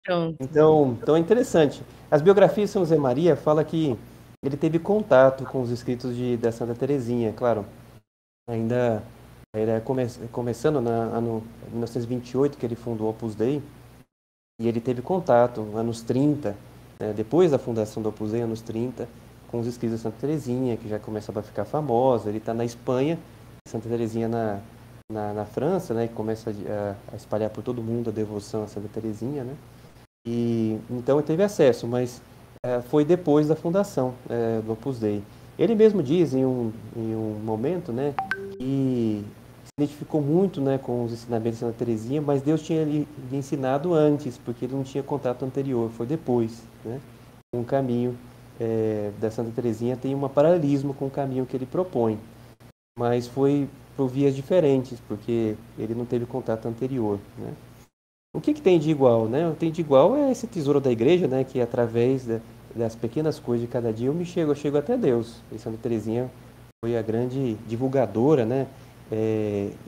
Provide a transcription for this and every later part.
Pronto. Então é interessante. As biografias de São José Maria fala que ele teve contato com os escritos da Santa Teresinha, claro, ainda era começando ano 1928 que ele fundou o Opus Dei, e ele teve contato, anos 30, depois da fundação do Opus Dei, anos 30, com os escritos da Santa Teresinha, que já começava a ficar famosa. Ele está na Espanha, Santa Teresinha na França, né, que começa a espalhar por todo mundo a devoção a Santa Teresinha, né? E então ele teve acesso, mas foi depois da fundação do Opus Dei. Ele mesmo diz em um momento, né, que se identificou muito, né, com os ensinamentos de Santa Teresinha, mas Deus tinha lhe ensinado antes, porque ele não tinha contato anterior, foi depois, né? Um caminho da Santa Teresinha tem um paralelismo com o caminho que ele propõe, mas foi por vias diferentes, porque ele não teve contato anterior, né? O que tem de igual, né? O que tem de igual é esse tesouro da igreja, né? Que através das pequenas coisas de cada dia eu chego até Deus. E Santa Teresinha foi a grande divulgadora, né?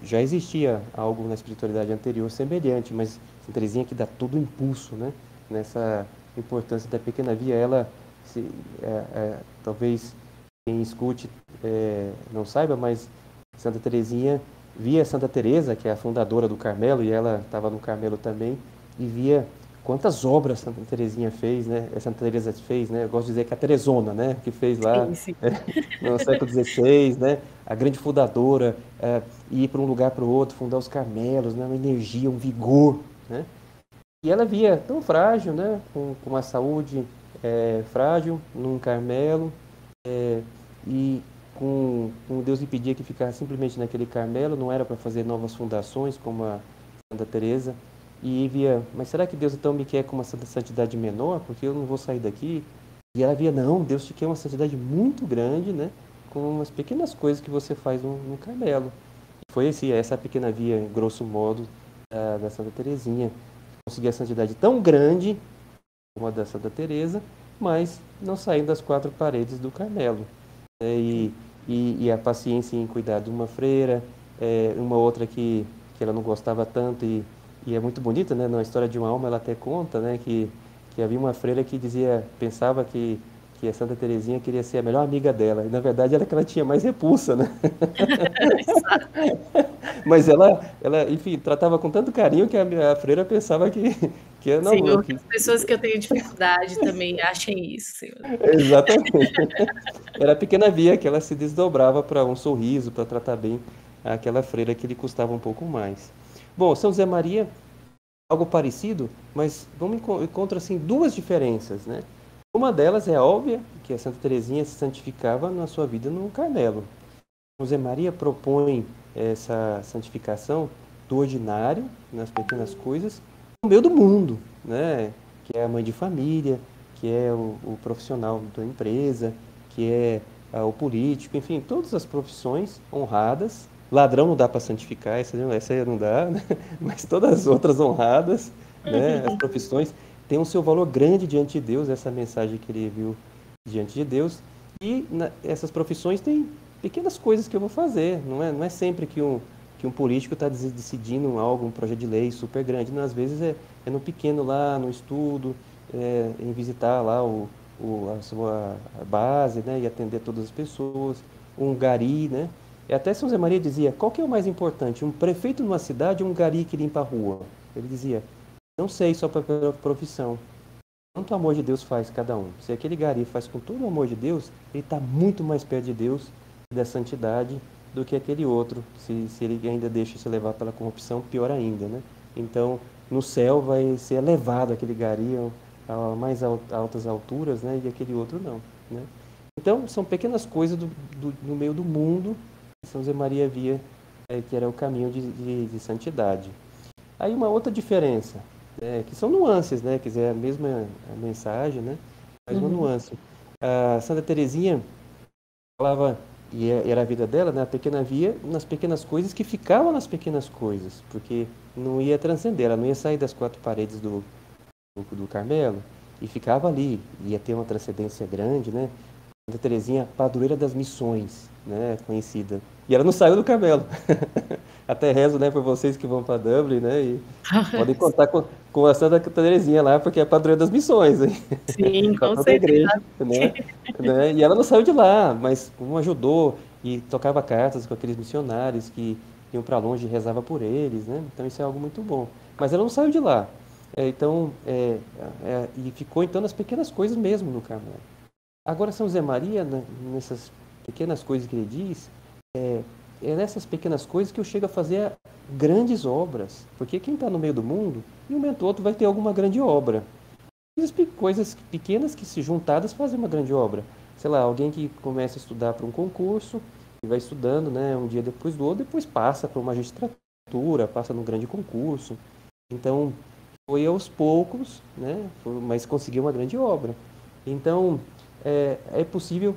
Já existia algo na espiritualidade anterior semelhante, mas Santa Teresinha que dá todo o impulso, né? Nessa importância da pequena via, ela talvez quem escute não saiba, mas Santa Teresinha via Santa Teresa, que é a fundadora do Carmelo, e ela estava no Carmelo também, e via quantas obras Santa Teresinha fez, né? Santa Teresa fez, né? Eu gosto de dizer que a Teresona, né? Que fez lá Sim, sim. no século XVI, né? A grande fundadora, ir para um lugar para o outro, fundar os Carmelos, né? Uma energia, um vigor, né? E ela via tão frágil, né? Com uma saúde frágil, num Carmelo, e com Deus lhe pedia que ficasse simplesmente naquele Carmelo, não era para fazer novas fundações como a Santa Teresa. E via, mas será que Deus então me quer com uma santidade menor? Porque eu não vou sair daqui. E ela via, não, Deus te quer uma santidade muito grande, né? Com umas pequenas coisas que você faz no Carmelo. Foi essa pequena via, grosso modo, da Santa Teresinha. Conseguir a santidade tão grande como a da Santa Teresa, mas não saindo das quatro paredes do Carmelo, né? E a paciência em cuidar de uma freira, uma outra que ela não gostava tanto, e é muito bonita, né? Na história de uma alma ela até conta, né? Que havia uma freira que pensava que a Santa Teresinha queria ser a melhor amiga dela, e na verdade era que ela tinha mais repulsa, né? Mas ela, enfim, tratava com tanto carinho que a freira pensava que não, Senhor, que as pessoas que eu tenho dificuldade também achem isso, Senhor. exatamente. Era a pequena via que ela se desdobrava para um sorriso, para tratar bem aquela freira que lhe custava um pouco mais. Bom, São José Maria, algo parecido, mas vamos encontrar assim duas diferenças, né? Uma delas é óbvia, que a Santa Teresinha se santificava na sua vida no Carmelo. São José Maria propõe essa santificação do ordinário, nas pequenas coisas, no meio do mundo, né? Que é a mãe de família, que é o profissional da empresa, que é o político, enfim, todas as profissões honradas. Ladrão não dá para santificar, essa aí não dá, né? Mas todas as outras honradas, né? As profissões têm o seu valor grande diante de Deus, essa mensagem que ele viu diante de Deus. E essas profissões têm pequenas coisas que eu vou fazer. Não é sempre que um político está decidindo algo, um projeto de lei super grande. Não, às vezes é no pequeno lá, no estudo, em visitar lá a sua base, né, e atender todas as pessoas. Um gari, né? E até São José Maria dizia, qual que é o mais importante? Um prefeito numa cidade ou um gari que limpa a rua? Ele dizia, não sei só pela profissão. Quanto amor de Deus faz cada um. Se aquele gari faz com todo o amor de Deus, ele está muito mais perto de Deus e da santidade do que aquele outro. Se ele ainda deixa se levar pela corrupção, pior ainda, né? Então, no céu vai ser elevado aquele gari a mais altas alturas, né? E aquele outro não, né? Então, são pequenas coisas no meio do mundo que São José Maria via que era o caminho de santidade. Aí uma outra diferença, que são nuances, né? Quer dizer, a mesma mensagem, né? Mas uma Uhum. nuance. A Santa Teresinha falava, e era a vida dela, né? A pequena via nas pequenas coisas que ficavam nas pequenas coisas, porque não ia transcender, ela não ia sair das quatro paredes do Carmelo e ficava ali, ia ter uma transcendência grande, né? Santa Teresinha, padroeira das missões, né? Conhecida. E ela não saiu do Carmelo. Até rezo, né, por vocês que vão para Dublin, né? E podem contar com a Santa Terezinha lá, porque é a padroeira das missões, hein? Sim, Para com toda a igreja, certeza. né? E ela não saiu de lá, mas um ajudou e tocava cartas com aqueles missionários que iam para longe e rezava por eles, né? Então isso é algo muito bom. Mas ela não saiu de lá. E ficou então nas pequenas coisas mesmo no Carmelo. Agora São José Maria, né, nessas pequenas coisas que ele diz, é nessas pequenas coisas que eu chego a fazer grandes obras. Porque quem está no meio do mundo, em um momento ou outro vai ter alguma grande obra. Coisas pequenas que se juntadas fazem uma grande obra. Sei lá, alguém que começa a estudar para um concurso, e vai estudando, né, um dia depois do outro, depois passa para uma magistratura, passa num grande concurso. Então, foi aos poucos, né, mas conseguiu uma grande obra. Então, é possível,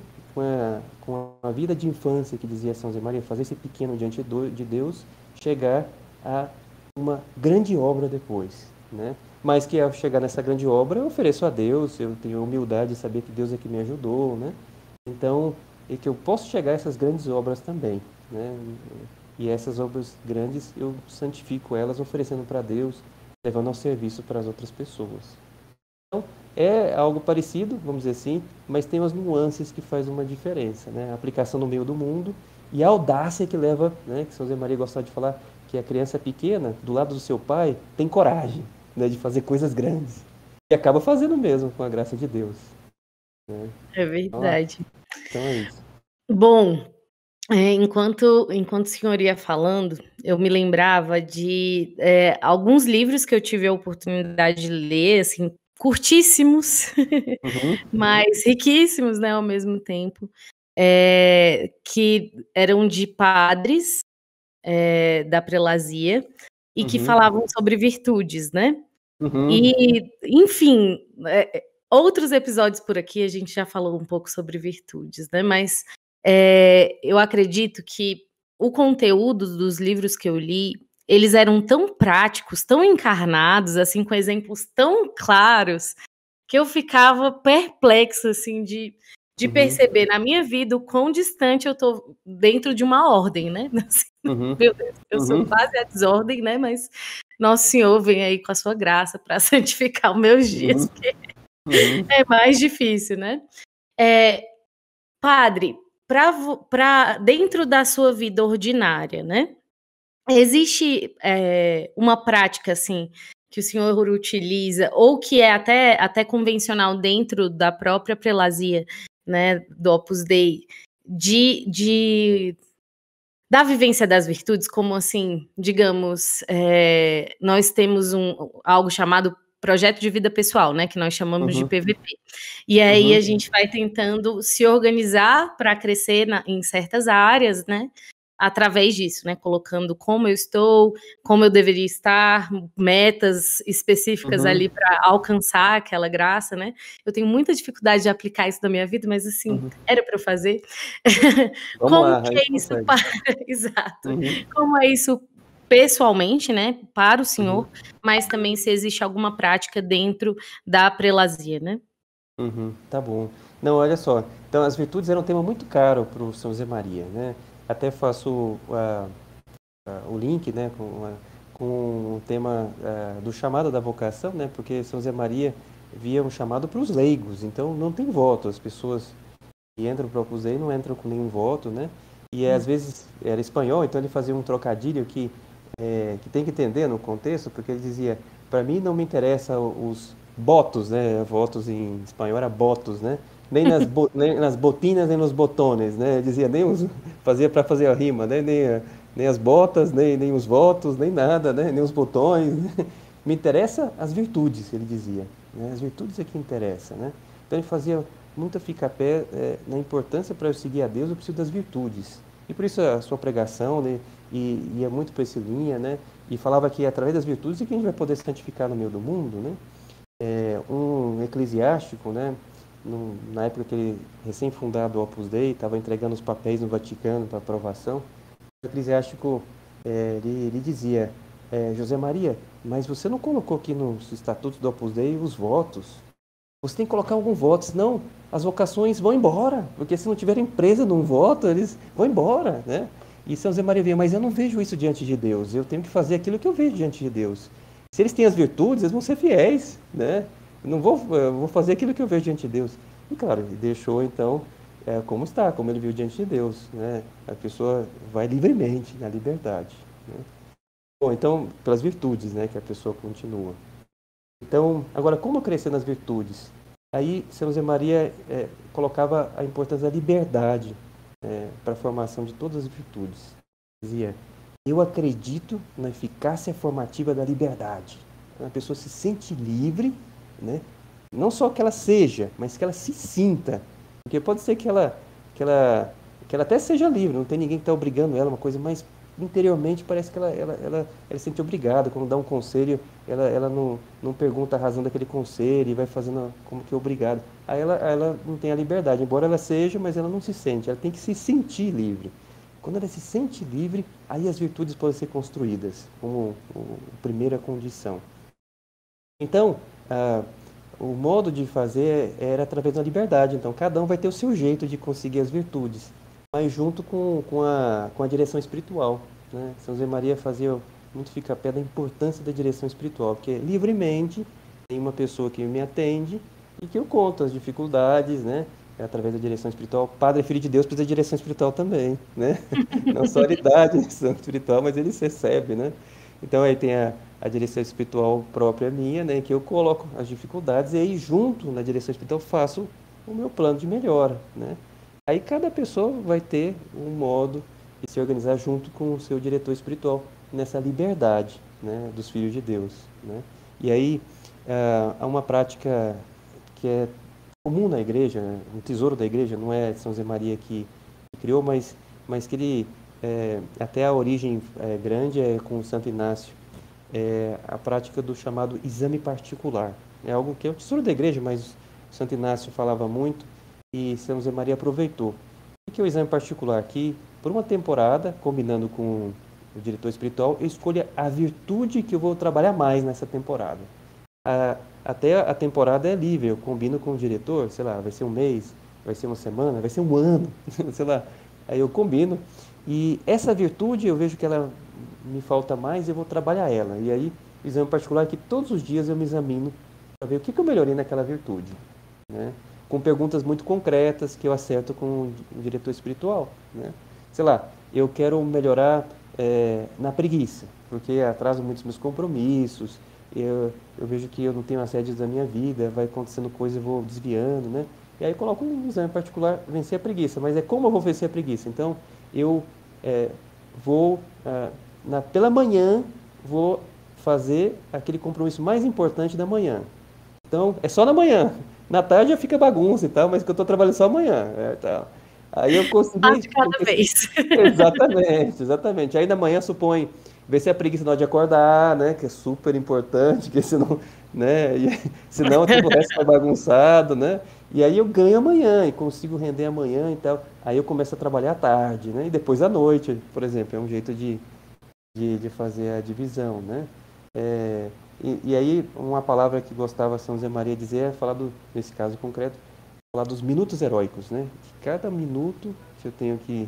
com a vida de infância, que dizia São José Maria, fazer esse pequeno diante de Deus, chegar a uma grande obra depois, né? Mas que ao chegar nessa grande obra, eu ofereço a Deus, eu tenho a humildade de saber que Deus é que me ajudou, né? Então, é que eu posso chegar a essas grandes obras também, né? E essas obras grandes, eu santifico elas oferecendo para Deus, levando ao serviço para as outras pessoas. Então, é algo parecido, vamos dizer assim, mas tem umas nuances que faz uma diferença, né? A aplicação no meio do mundo e a audácia que leva, né, que São José Maria gostava de falar, que a criança pequena, do lado do seu pai, tem coragem, né, de fazer coisas grandes. E acaba fazendo mesmo, com a graça de Deus, né? É verdade. Então é isso. Bom, enquanto o senhor ia falando, eu me lembrava de alguns livros que eu tive a oportunidade de ler, assim, curtíssimos, Uhum, mas riquíssimos, né, ao mesmo tempo, que eram de padres da prelazia e que uhum, falavam sobre virtudes, né? uhum, E, enfim, outros episódios por aqui a gente já falou um pouco sobre virtudes, né? Mas eu acredito que o conteúdo dos livros que eu li, eles eram tão práticos, tão encarnados, assim, com exemplos tão claros, que eu ficava perplexa, assim, de uhum, perceber na minha vida o quão distante eu tô dentro de uma ordem, né? Assim, uhum, meu Deus, eu sou uhum, quase a desordem, né? Mas Nosso Senhor vem aí com a sua graça para santificar os meus dias, uhum, porque uhum, é mais difícil, né? É, padre, para dentro da sua vida ordinária, né? Existe uma prática assim que o senhor utiliza ou que é até convencional dentro da própria prelazia, né, do Opus Dei, da vivência das virtudes, como assim, digamos, nós temos algo chamado projeto de vida pessoal, né, que nós chamamos de uhum, PVP. E aí a uhum, gente vai tentando se organizar para crescer em certas áreas, né, através disso, né, colocando como eu estou, como eu deveria estar, metas específicas uhum, ali para alcançar aquela graça, né. Eu tenho muita dificuldade de aplicar isso na minha vida, mas assim, uhum. era para eu fazer. Vamos Como lá, a que é gente isso consegue. exato. Uhum, Como é isso pessoalmente, né, para o uhum, senhor, mas também se existe alguma prática dentro da prelazia, né? uhum, tá bom. Não, olha só. Então, as virtudes eram um tema muito caro para o São José Maria, né? Até faço o link, né, com o tema do chamado da vocação, né? Porque São José Maria via um chamado para os leigos, então não tem voto. As pessoas que entram para o Opus Dei não entram com nenhum voto, né? E às vezes era espanhol, então ele fazia um trocadilho que tem que entender no contexto, porque ele dizia, para mim não me interessa os votos, né? Votos em espanhol era votos, né? Nem nas botinas, nem nos botones, né? Ele dizia, fazia para fazer a rima, né? Nem as botas, nem os votos, nem nada, né? Nem os botões, né? Me interessa as virtudes, ele dizia, né? As virtudes é que interessa, né? Então ele fazia muito fica-pé na importância para eu seguir a Deus, eu preciso das virtudes. E por isso a sua pregação, né, ia muito para essa linha, né? E falava que através das virtudes é que a gente vai poder santificar no meio do mundo, né? Um eclesiástico, né? Na época que ele recém-fundado o Opus Dei, estava entregando os papéis no Vaticano para aprovação, o eclesiástico ele dizia, José Maria, mas você não colocou aqui nos estatutos do Opus Dei os votos? Você tem que colocar algum voto, senão as vocações vão embora, porque se não tiverem presa num voto, eles vão embora, né? E São José Maria via, mas eu não vejo isso diante de Deus, eu tenho que fazer aquilo que eu vejo diante de Deus. Se eles têm as virtudes, eles vão ser fiéis, né? Eu vou fazer aquilo que eu vejo diante de Deus. E claro, ele deixou então como está, como ele viu diante de Deus, né? A pessoa vai livremente, na liberdade, né? Bom, então, pelas virtudes, né, que a pessoa continua. Então, agora, como crescer nas virtudes? Aí, São José Maria colocava a importância da liberdade para a formação de todas as virtudes. Dizia, eu acredito na eficácia formativa da liberdade. Então, a pessoa se sente livre, né? Não só que ela seja, mas que ela se sinta. Porque pode ser que ela até seja livre, não tem ninguém que está obrigando ela, uma coisa, mas interiormente parece que ela se sente obrigada. Quando dá um conselho, ela não pergunta a razão daquele conselho e vai fazendo como que obrigado. Aí ela não tem a liberdade, embora ela seja, mas ela não se sente, ela tem que se sentir livre. Quando ela se sente livre, aí as virtudes podem ser construídas como primeira condição. Então, o modo de fazer era através da liberdade. Então, cada um vai ter o seu jeito de conseguir as virtudes, mas junto com a direção espiritual, né? São José Maria fazia muito ficar a pé da importância da direção espiritual, porque livremente tem uma pessoa que me atende e que eu conto as dificuldades, né? Através da direção espiritual. Padre, filho de Deus, precisa de direção espiritual também, né? Não só ele dá a direção espiritual, mas ele recebe, né? Então aí tem a direção espiritual própria minha, né, que eu coloco as dificuldades e aí junto na direção espiritual faço o meu plano de melhora, né? Aí cada pessoa vai ter um modo de se organizar junto com o seu diretor espiritual nessa liberdade, né, dos filhos de Deus, né? E aí há uma prática que é comum na igreja, né? Um tesouro da igreja, não é São José Maria que criou, mas que ele até a origem grande é com Santo Inácio, a prática do chamado exame particular. É algo que é o tesouro da igreja, mas Santo Inácio falava muito e São José Maria aproveitou. O que é o exame particular? Que por uma temporada, combinando com o diretor espiritual, eu escolho a virtude que eu vou trabalhar mais nessa temporada. Até a temporada é livre, eu combino com o diretor, sei lá, vai ser um mês, vai ser uma semana, vai ser um ano, sei lá. Aí eu combino. E essa virtude eu vejo que ela me falta mais e eu vou trabalhar ela. E aí, o exame particular é que todos os dias eu me examino para ver o que eu melhorei naquela virtude, né? Com perguntas muito concretas que eu acerto com o diretor espiritual, né? Sei lá, eu quero melhorar na preguiça, porque atraso muitos meus compromissos, eu vejo que eu não tenho as rédeas da minha vida, vai acontecendo coisa e eu vou desviando, né? E aí eu coloco um exame particular, vencer a preguiça. Mas é como eu vou vencer a preguiça? Então, eu vou, pela manhã, vou fazer aquele compromisso mais importante da manhã. Então, é só na manhã. Na tarde já fica bagunça e tal, mas que eu estou trabalhando só amanhã. Tal. Aí eu consegui... De cada vez. Exatamente. Aí na manhã, supõe, vencer a preguiça na hora de acordar, né? Que é super importante, que senão, né? Senão todo o resto vai bagunçado, né? E aí eu ganho amanhã e consigo render amanhã e tal. Aí eu começo a trabalhar à tarde, né? E depois à noite, por exemplo. É um jeito de fazer a divisão, né? E aí, uma palavra que gostava São José Maria dizer é falar, nesse caso concreto, falar dos minutos heróicos, né? Que cada minuto que eu tenho que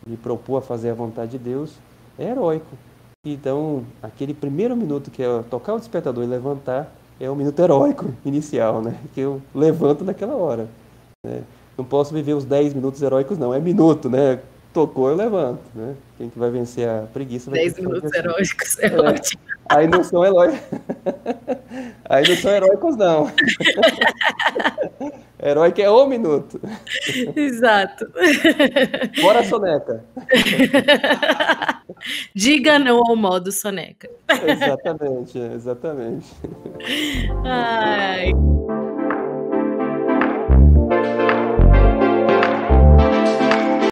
me propor a fazer a vontade de Deus é heróico. Então, aquele primeiro minuto que é tocar o despertador e levantar é o minuto heróico inicial, né? Que eu levanto naquela hora, né? Não posso viver os 10 minutos heróicos, não. É minuto, né? Tocou, eu levanto, né? Quem que vai vencer a preguiça vai 10 ter que minutos fazer assim. heróicos, é ótimo. Aí não são heróicos. Aí não são heróicos, não. Heróico é o minuto. Exato. Bora, soneca. Diga não ao modo soneca. Exatamente. Ai.